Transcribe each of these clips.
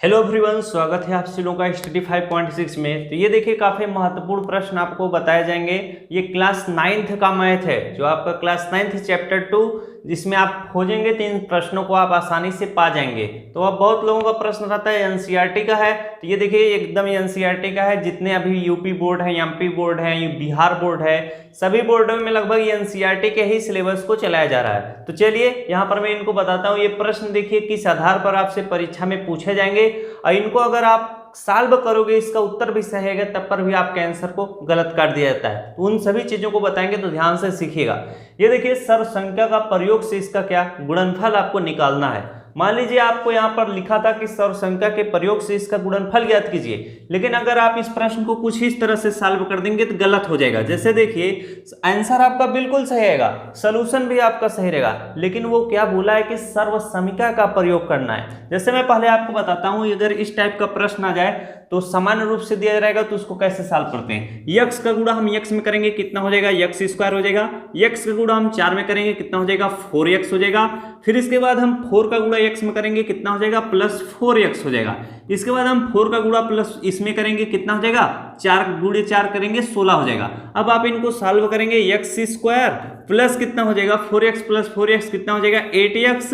Hello everyone, स्वागत है आप सभी लोगों का स्टडी 5.6 में। तो ये देखिए काफी महत्वपूर्ण प्रश्न आपको बताए जाएंगे। ये क्लास 9th का मैथ है, जो आपका क्लास 9th चैप्टर 2 जिसमें आप खोजेंगे तो इन प्रश्नों को आप आसानी से पा जाएंगे। तो अब बहुत लोगों का प्रश्न रहता है एनसीईआरटी का है, तो ये देखिए एकदम एनसीईआरटी का है। जितने अभी यूपी बोर्ड है, एमपी बोर्ड है, ये बिहार बोर्ड है, सभी बोर्डों में लगभग एनसीईआरटी के ही सिलेबस को चलाया जा रहा है। तो चलिए यहाँ पर मैं इनको बताता हूँ। ये प्रश्न देखिए किस आधार पर आपसे परीक्षा में पूछे जाएंगे, और इनको अगर आप सॉल्व करोगे, इसका उत्तर भी सही है तब पर भी आपके आंसर को गलत कर दिया जाता है। तो उन सभी चीजों को बताएंगे, तो ध्यान से सीखिएगा। ये देखिए सर्वसंख्या का प्रयोग से इसका क्या गुणनफल आपको निकालना है। मान लीजिए आपको यहाँ पर लिखा था कि सर्वसंख्या के प्रयोग से इसका गुणनफल ज्ञात कीजिए, लेकिन अगर आप इस प्रश्न को कुछ इस तरह से सॉल्व कर देंगे तो गलत हो जाएगा। जैसे देखिए आंसर आपका बिल्कुल सही आएगा, सॉल्यूशन भी आपका सही रहेगा, लेकिन वो क्या बोला है कि सर्वसमीका का प्रयोग करना है। जैसे मैं पहले आपको बताता हूँ, अगर इस टाइप का प्रश्न आ जाए तो सामान्य रूप से दिया रहेगा तो उसको कैसे सॉल्व करते हैं। यक्स का गुणा हम यक्स में करेंगे, कितना हो जाएगा, यक्स स्क्वायर हो जाएगा। यक्स का गुणा हम 4 में करेंगे, कितना हो जाएगा, 4x हो जाएगा। फिर इसके बाद हम 4 का गुणा x में करेंगे, कितना हो जाएगा, प्लस 4x हो जाएगा। इसके बाद हम 4 का गुणा प्लस इसमें करेंगे, कितना हो जाएगा, 4 गुणे 4 करेंगे, 16 हो जाएगा। अब आप इनको सॉल्व करेंगे, x स्क्वायर प्लस कितना हो जाएगा, 4x प्लस 4x कितना हो जाएगा, 8x,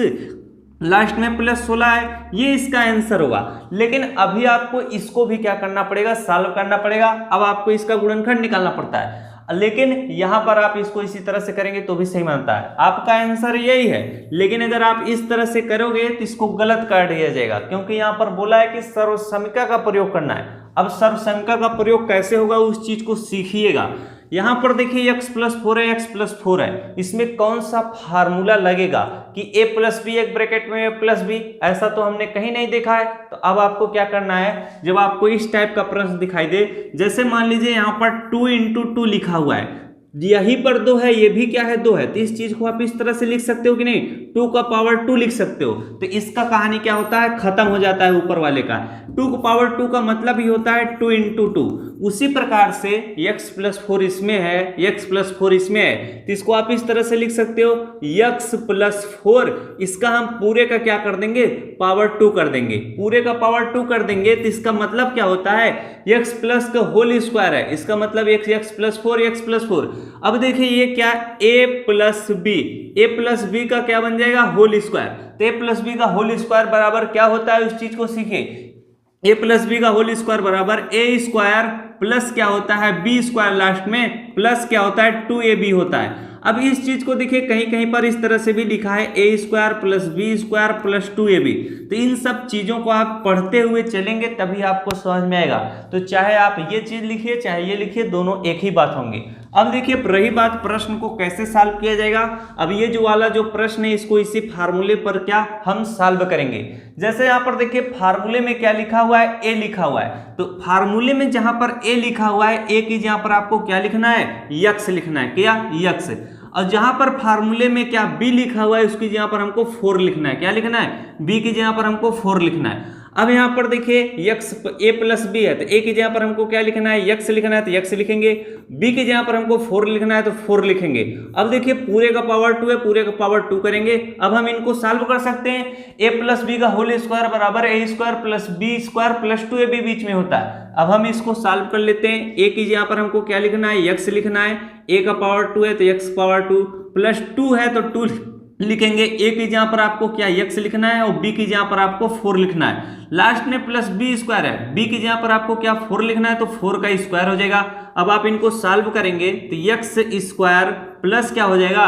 लास्ट में प्लस 16 है। ये इसका आंसर होगा। लेकिन अभी आपको इसको भी क्या करना पड़ेगा, सॉल्व करना पड़ेगा। अब आपको इसका गुणनखंड निकालना पड़ता है, लेकिन यहां पर आप इसको इसी तरह से करेंगे तो भी सही मानता है, आपका आंसर यही है। लेकिन अगर आप इस तरह से करोगे तो इसको गलत कर दिया जाएगा, क्योंकि यहां पर बोला है कि सर्वसमीका का प्रयोग करना है। अब सर्वसमीका का प्रयोग कैसे होगा उस चीज को सीखिएगा। यहां पर देखिए x प्लस 4 है, x प्लस 4 है, इसमें कौन सा फार्मूला लगेगा कि a प्लस बी एक ब्रैकेट में a प्लस बी, ऐसा तो हमने कहीं नहीं देखा है। तो अब आपको क्या करना है, जब आपको इस टाइप का प्रश्न दिखाई दे, जैसे मान लीजिए यहाँ पर 2 × 2 लिखा हुआ है, यही पर 2 है, ये भी क्या है, 2 है, तो इस चीज को आप इस तरह से लिख सकते हो कि नहीं, 2 का पावर 2 लिख सकते हो। तो इसका कहानी क्या होता है, खत्म हो जाता है ऊपर वाले का। 2 का पावर 2 का मतलब ही होता है 2 × 2। उसी प्रकार से x प्लस 4 इसमें है, x प्लस 4 इसमें है, तो इसको आप इस तरह से लिख सकते हो x प्लस 4, इसका हम पूरे का क्या कर देंगे, पावर 2 कर देंगे। पूरे का पावर 2 कर देंगे तो इसका मतलब क्या होता है, x प्लस का होल स्क्वायर है, इसका मतलब x प्लस 4, x प्लस 4। अब देखिए ये क्या, a प्लस बी का क्या बन जाएगा, होल स्क्वायर। तो a प्लस बी का होल स्क्वायर बराबर क्या होता है, उस चीज को सीखें। a प्लस बी का होल स्क्वायर बराबर a स्क्वायर प्लस क्या होता है, b स्क्वायर, लास्ट में प्लस क्या होता है, 2ab होता है। अब इस चीज को देखिए कहीं कहीं पर इस तरह से भी लिखा है a square plus B square plus 2ab। तो इन सब चीजों को आप पढ़ते हुए चलेंगे तभी आपको समझ में आएगा। तो चाहे आप ये चीज लिखिए चाहे ये लिखिए, दोनों एक ही बात होंगी। अब देखिए रही बात प्रश्न को कैसे सॉल्व किया जाएगा। अब ये जो वाला जो प्रश्न है, इसको इसी फार्मूले पर क्या हम सॉल्व करेंगे। जैसे यहाँ पर देखिए फार्मूले में क्या लिखा हुआ है, a लिखा हुआ है। तो फार्मूले में जहां पर a लिखा हुआ है, a की जहां पर आपको क्या लिखना है, x लिखना है, क्या, x। और जहां पर फार्मूले में क्या b लिखा हुआ है, उसकी जहां पर हमको 4 लिखना है, क्या लिखना है, b की जहां पर हमको 4 लिखना है। अब यहाँ पर देखिए x a प्लस बी है, तो a की जगह पर हमको क्या लिखना है, x लिखना है, तो x लिखेंगे। b की जगह पर हमको 4 लिखना है, तो 4 लिखेंगे। अब देखिए पूरे का पावर 2 है, पूरे का पावर 2 करेंगे। अब हम इनको सॉल्व कर सकते हैं। a प्लस बी का होल स्क्वायर बराबर a square plus b square plus 2ab बीच में होता है। अब हम इसको सॉल्व कर लेते हैं। a की जगह पर हमको क्या लिखना है, x लिखना है। a का पावर 2 है तो x पावर 2 प्लस 2 है तो 2 लिखेंगे। a की जहां पर आपको क्या x लिखना है और b की जहां पर आपको 4 लिखना है। लास्ट में प्लस b स्क्वायर है, b की जहां पर आपको क्या 4 लिखना है, तो 4 का स्क्वायर हो जाएगा। अब आप इनको सॉल्व करेंगे तो x स्क्वायर प्लस क्या हो जाएगा,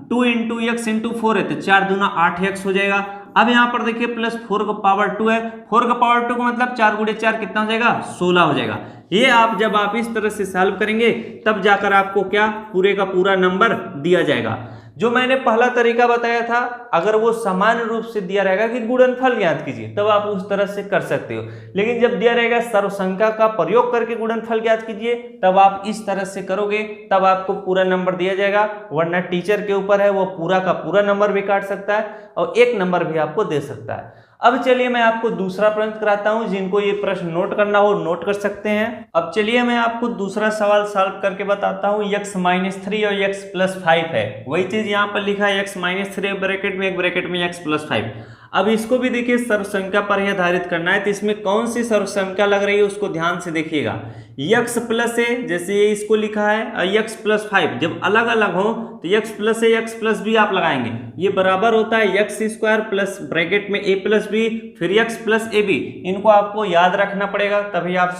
2 × x × 4 है, तो 4 दूना 8x हो जाएगा। अब यहाँ पर देखिए प्लस 4 का पावर 2 है, 4 का पावर 2 का मतलब 4 गुणे 4 कितना हो जाएगा, 16 हो जाएगा। ये आप जब आप इस तरह से सॉल्व करेंगे तब जाकर आपको क्या पूरे का पूरा नंबर दिया जाएगा। जो मैंने पहला तरीका बताया था, अगर वो सामान्य रूप से दिया रहेगा कि गुणनफल ज्ञात कीजिए, तब आप उस तरह से कर सकते हो। लेकिन जब दिया रहेगा सर्वसंख्या का प्रयोग करके गुणनफल ज्ञात कीजिए, तब आप इस तरह से करोगे, तब आपको पूरा नंबर दिया जाएगा। वरना टीचर के ऊपर है, वो पूरा का पूरा नंबर भी काट सकता है और 1 नंबर भी आपको दे सकता है। अब चलिए मैं आपको दूसरा प्रश्न कराता हूं। जिनको ये प्रश्न नोट करना हो नोट कर सकते हैं। अब चलिए मैं आपको दूसरा सवाल सॉल्व करके बताता हूं। x-3 और x + 5 है, वही चीज यहाँ पर लिखा है x-3 ब्रैकेट में, एक ब्रैकेट में x + 5। अब इसको भी देखिए सर्वसंख्या पर ही आधारित करना है, तो इसमें कौन सी सर्वसंख्या लग रही है उसको ध्यान से देखिएगा। x प्लस ए, जैसे ये इसको लिखा है, और x प्लस 5 जब अलग अलग हो तो x प्लस ए x प्लस बी आप लगाएंगे, ये बराबर होता है एक्स स्क्वायर प्लस ब्रैकेट में a प्लस बी फिर x प्लस ए बी। इनको आपको याद रखना पड़ेगा, तभी आप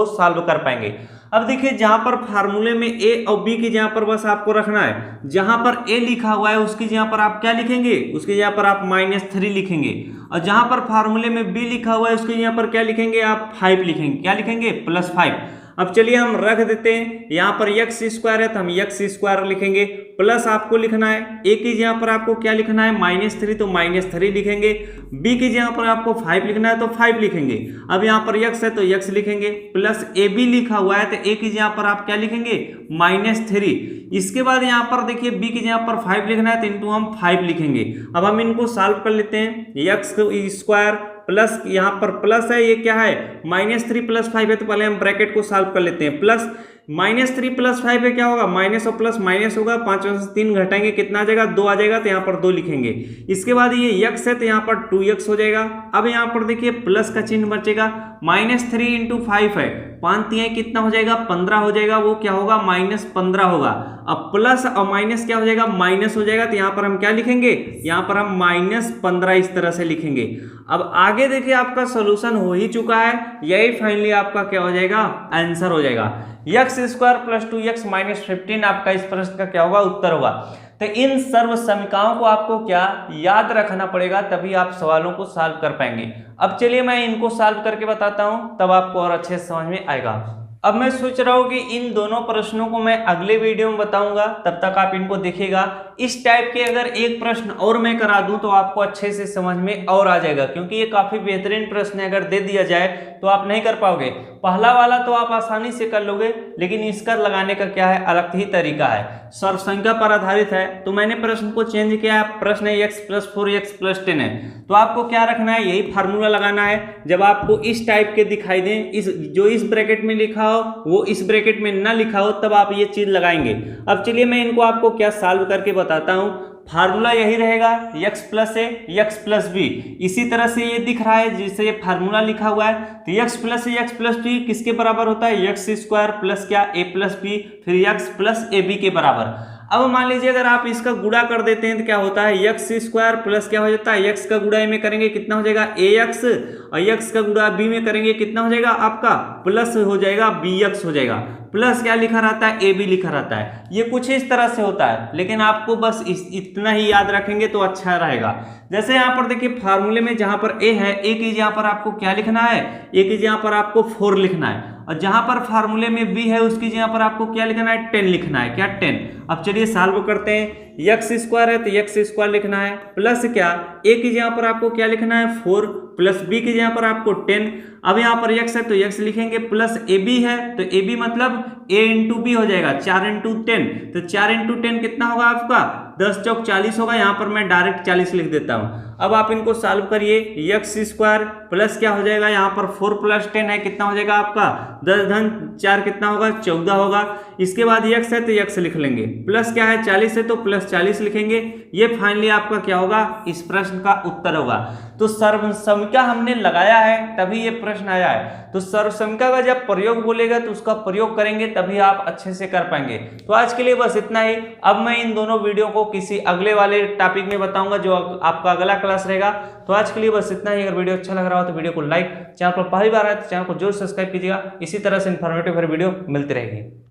सॉल्व कर पाएंगे। अब देखिए जहां पर फार्मूले में a और b की जगह पर बस आपको रखना है, जहां पर a लिखा हुआ है उसकी जगह पर आप क्या लिखेंगे, उसकी जगह पर आप -3 लिखेंगे, और जहां पर फार्मूले में b लिखा हुआ है उसकी जगह पर क्या लिखेंगे, आप 5 लिखेंगे। क्या लिखेंगे, +5। अब चलिए हम रख देते हैं, यहाँ पर एक्स स्क्वायर है तो हम एक्स स्क्वायर लिखेंगे, प्लस आपको लिखना है ए की जगह पर आपको क्या लिखना है, -3 तो -3 लिखेंगे, बी की जगह पर आपको 5 लिखना है तो 5 लिखेंगे। अब यहाँ पर एक्स है तो एक्स लिखेंगे, प्लस ए बी लिखा हुआ है तो ए की जगह पर आप क्या लिखेंगे, -3। इसके बाद यहाँ पर देखिए बी की जगह पर 5 लिखना है तो इंटू हम 5 लिखेंगे। अब हम इनको सॉल्व कर लेते हैं, एक्स स्क्वायर प्लस यहाँ पर प्लस है, ये क्या है -3 + 5 है, तो पहले हम ब्रैकेट को सॉल्व कर लेते हैं। प्लस -3 + 5 है क्या होगा, माइनस और प्लस माइनस होगा, 5 में से 3 घटाएंगे कितना आ जाएगा, 2 आ जाएगा, तो यहाँ पर 2 लिखेंगे। इसके बाद ये x है तो यहाँ पर 2x हो जाएगा। अब यहाँ पर देखिए प्लस का चिन्ह बचेगा, -3 × 5 है, 5 3 कितना हो जाएगा, 15 हो जाएगा, वो क्या होगा -15 होगा। अब प्लस और माइनस क्या हो जाएगा, माइनस हो जाएगा, तो यहाँ पर हम क्या लिखेंगे, यहाँ पर हम -15 इस तरह से लिखेंगे। अब आगे देखिए आपका सोल्यूशन हो ही चुका है, यही फाइनली आपका क्या हो जाएगा, आंसर हो जाएगा। x² + 2x - 15 आपका इस प्रश्न का क्या होगा, उत्तर होगा। तो इन सर्व समीकरणों को आपको क्या याद रखना पड़ेगा, तभी आप सवालों को सॉल्व कर पाएंगे। अब चलिए मैं इनको सॉल्व करके बताता हूं, तब आपको और अच्छे से समझ में आएगा। अब मैं सोच रहा हूं कि इन दोनों प्रश्नों को मैं अगले वीडियो में बताऊंगा, तब तक आप इनको देखिएगा। इस टाइप के अगर एक प्रश्न और मैं करा दूं तो आपको अच्छे से समझ में और आ जाएगा, क्योंकि ये काफी बेहतरीन प्रश्न है। अगर दे दिया जाए तो आप नहीं कर पाओगे। पहला वाला तो आप आसानी से कर लोगे, लेकिन इसका लगाने का क्या है, अलग ही तरीका है, सर्वसंख्या पर आधारित है। तो मैंने प्रश्न को चेंज किया है, प्रश्न है x + 4x + 10 है, तो आपको क्या रखना है, यही फार्मूला लगाना है। जब आपको इस टाइप के दिखाई दें, इस जो इस ब्रैकेट में लिखा हो वो इस ब्रैकेट में ना लिखा हो, तब आप ये चीज लगाएंगे। अब चलिए मैं इनको आपको क्या सॉल्व करके बताता हूं। फार्मूला यही रहेगा, x + a x + b। इसी तरह से ये दिख रहा है जिससे ये फार्मूला लिखा हुआ है, तो x + a x + b किसके बराबर होता है, x² प्लस क्या, a + b फिर x + ab के बराबर। अब मान लीजिए अगर आप इसका गुणा कर देते हैं तो क्या होता है, x² प्लस क्या हो जाता है, x का गुणा a में करेंगे कितना हो जाएगा, ax, और x का गुणा b में करेंगे कितना हो जाएगा, आपका प्लस हो जाएगा bx हो जाएगा। प्लस क्या लिखा रहता है, ab लिखा रहता है। ये कुछ इस तरह से होता है, लेकिन आपको बस इतना ही याद रखेंगे तो अच्छा रहेगा। जैसे यहाँ पर देखिए फार्मूले में जहां पर a है, a की जगह पर आपको क्या लिखना है, a की जगह पर आपको 4 लिखना है, और जहां पर फार्मूले में b है उसकी जगह पर आपको क्या लिखना है, 10 लिखना है। क्या, 10। अब चलिए सॉल्व करते हैं। x² है तो x² लिखना है, प्लस क्या, a की जगह पर आपको क्या लिखना है, 4 प्लस b की जगह पर आपको 10। अब यहाँ पर x है तो x लिखेंगे, प्लस ab है तो ab मतलब a × b हो जाएगा, 4 × 10, तो 4 × 10 कितना होगा आपका, 10 चौक 40 होगा। यहाँ पर मैं डायरेक्ट 40 लिख देता हूँ। अब आप इनको सॉल्व करिए, x² प्लस क्या हो जाएगा, यहाँ पर 4 + 10 है, कितना हो जाएगा आपका, 10 धन 4 कितना होगा, 14 होगा। इसके बाद x है तो x लिख लेंगे, प्लस क्या है 40 है तो +40 लिखेंगे। ये फाइनली आपका क्या होगा, इस प्रश्न का उत्तर होगा। तो सर्वसंख्या हमने लगाया है तभी ये प्रश्न आया है। तो सर्वसंख्या का जब प्रयोग बोलेगा तो उसका प्रयोग करेंगे तभी आप अच्छे से कर पाएंगे। तो आज के लिए बस इतना ही। अब मैं इन दोनों वीडियो को किसी अगले वाले टॉपिक में बताऊंगा, जो आपका अगला क्लास रहेगा। तो आज के लिए बस इतना ही। अगर वीडियो अच्छा लग रहा हो तो वीडियो को लाइक, चैनल पर पहली बार आए तो चैनल को जरूर सब्सक्राइब कीजिएगा। इसी तरह से इन्फॉर्मेटिव वीडियो मिलती रहेगी।